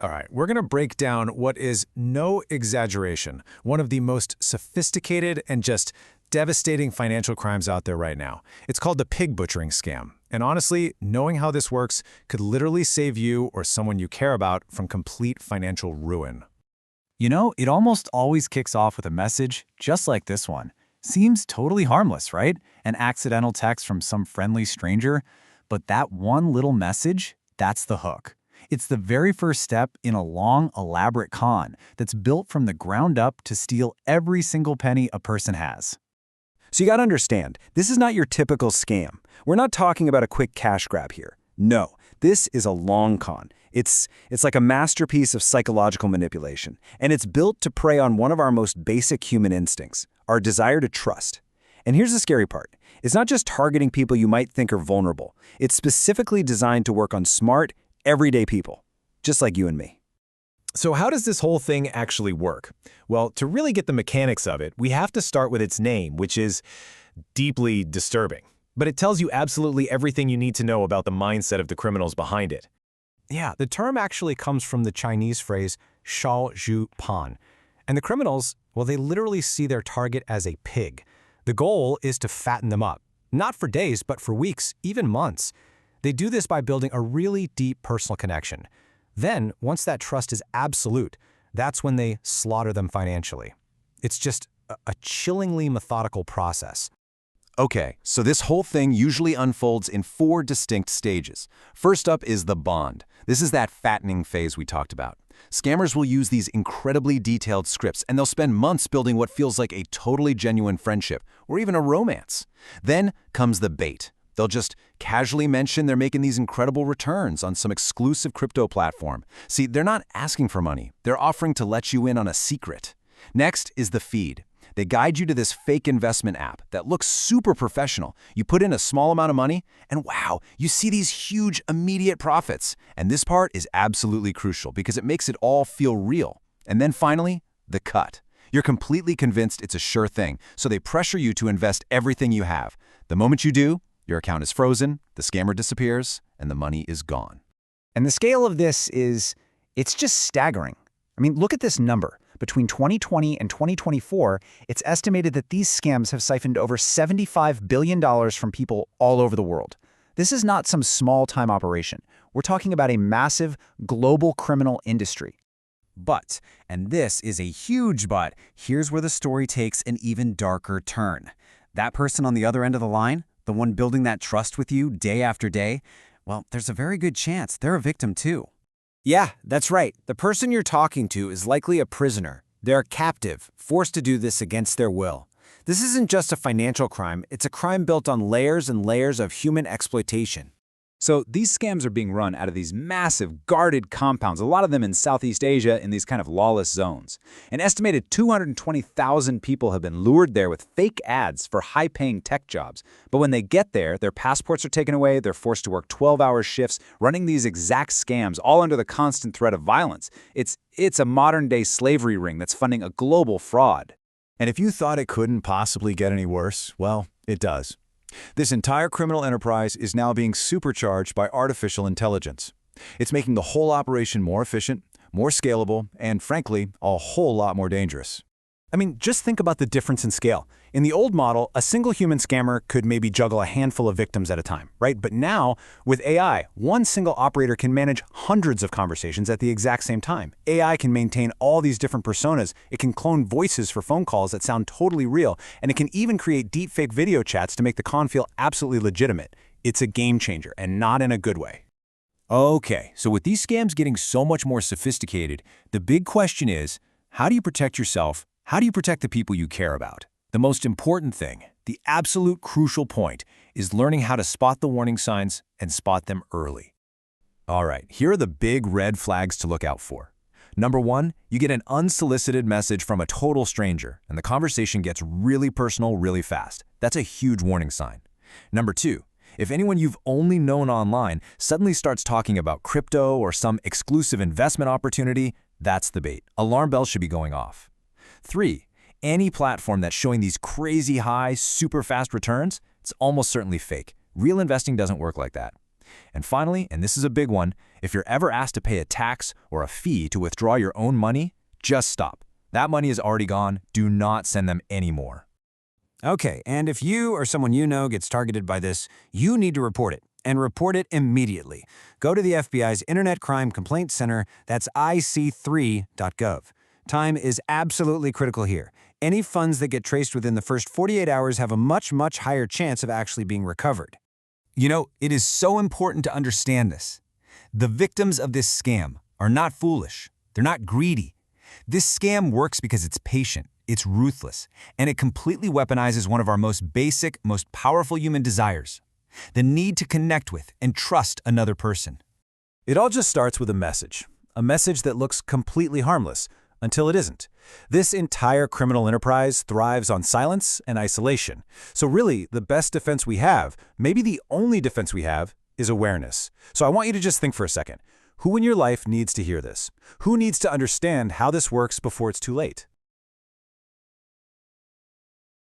All right, we're going to break down what is no exaggeration, one of the most sophisticated and just devastating financial crimes out there right now. It's called the pig butchering scam. And honestly, knowing how this works could literally save you or someone you care about from complete financial ruin. You know, it almost always kicks off with a message just like this one. Seems totally harmless, right? An accidental text from some friendly stranger. But that one little message, that's the hook. It's the very first step in a long, elaborate con that's built from the ground up to steal every single penny a person has. So you gotta understand, this is not your typical scam. We're not talking about a quick cash grab here. No, this is a long con. It's like a masterpiece of psychological manipulation, and it's built to prey on one of our most basic human instincts, our desire to trust. And here's the scary part. It's not just targeting people you might think are vulnerable. It's specifically designed to work on smart, everyday people, just like you and me. So how does this whole thing actually work? Well, to really get the mechanics of it, we have to start with its name, which is deeply disturbing. But it tells you absolutely everything you need to know about the mindset of the criminals behind it. Yeah, the term actually comes from the Chinese phrase shao zhu pan. And the criminals, well, they literally see their target as a pig. The goal is to fatten them up, not for days, but for weeks, even months. They do this by building a really deep personal connection. Then, once that trust is absolute, that's when they slaughter them financially. It's just a chillingly methodical process. Okay, so this whole thing usually unfolds in 4 distinct stages. First up is the bond. This is that fattening phase we talked about. Scammers will use these incredibly detailed scripts, and they'll spend months building what feels like a totally genuine friendship, or even a romance. Then comes the bait. They'll just casually mention they're making these incredible returns on some exclusive crypto platform. See, they're not asking for money. They're offering to let you in on a secret. Next is the feed. They guide you to this fake investment app that looks super professional. You put in a small amount of money, and wow, you see these huge immediate profits. And this part is absolutely crucial because it makes it all feel real. And then finally, the cut. You're completely convinced it's a sure thing, so they pressure you to invest everything you have. The moment you do, your account is frozen, the scammer disappears, and the money is gone. And the scale of this it's just staggering. I mean, look at this number. Between 2020 and 2024, it's estimated that these scams have siphoned over $75 billion from people all over the world. This is not some small-time operation. We're talking about a massive global criminal industry. But, and this is a huge but, here's where the story takes an even darker turn. That person on the other end of the line, the one building that trust with you day after day, well, there's a very good chance they're a victim too. Yeah, that's right. The person you're talking to is likely a prisoner. They're a captive, forced to do this against their will. This isn't just a financial crime, it's a crime built on layers and layers of human exploitation. So these scams are being run out of these massive, guarded compounds, a lot of them in Southeast Asia in these kind of lawless zones. An estimated 220,000 people have been lured there with fake ads for high-paying tech jobs. But when they get there, their passports are taken away, they're forced to work 12-hour shifts, running these exact scams, all under the constant threat of violence. It's a modern-day slavery ring that's funding a global fraud. And if you thought it couldn't possibly get any worse, well, it does. This entire criminal enterprise is now being supercharged by artificial intelligence. It's making the whole operation more efficient, more scalable, and frankly, a whole lot more dangerous. I mean, just think about the difference in scale. In the old model, a single human scammer could maybe juggle a handful of victims at a time, right? But now, with AI, one single operator can manage hundreds of conversations at the exact same time. AI can maintain all these different personas. It can clone voices for phone calls that sound totally real, and it can even create deepfake video chats to make the con feel absolutely legitimate. It's a game changer, and not in a good way. Okay, so with these scams getting so much more sophisticated, the big question is, how do you protect yourself? How do you protect the people you care about? The most important thing, the absolute crucial point, is learning how to spot the warning signs and spot them early. All right, here are the big red flags to look out for. Number 1, you get an unsolicited message from a total stranger, and the conversation gets really personal really fast. That's a huge warning sign. Number 2, if anyone you've only known online suddenly starts talking about crypto or some exclusive investment opportunity, that's the bait. Alarm bells should be going off. 3, any platform that's showing these crazy high, super fast returns, it's almost certainly fake. Real investing doesn't work like that. And finally, and this is a big one, If you're ever asked to pay a tax or a fee to withdraw your own money, just stop. That money is already gone. Do not send them any more. Okay, and if you or someone you know gets targeted by this, you need to report it, and report it immediately. Go to the FBI's Internet Crime Complaint Center, that's IC3.gov. Time is absolutely critical here. Any funds that get traced within the first 48 hours have a much, much higher chance of actually being recovered. You know, it is so important to understand this. The victims of this scam are not foolish. They're not greedy. This scam works because it's patient, it's ruthless, and it completely weaponizes one of our most basic, most powerful human desires: the need to connect with and trust another person. It all just starts with a message that looks completely harmless, until it isn't. This entire criminal enterprise thrives on silence and isolation. So really, the best defense we have, maybe the only defense we have, is awareness. So I want you to just think for a second. Who in your life needs to hear this? Who needs to understand how this works before it's too late?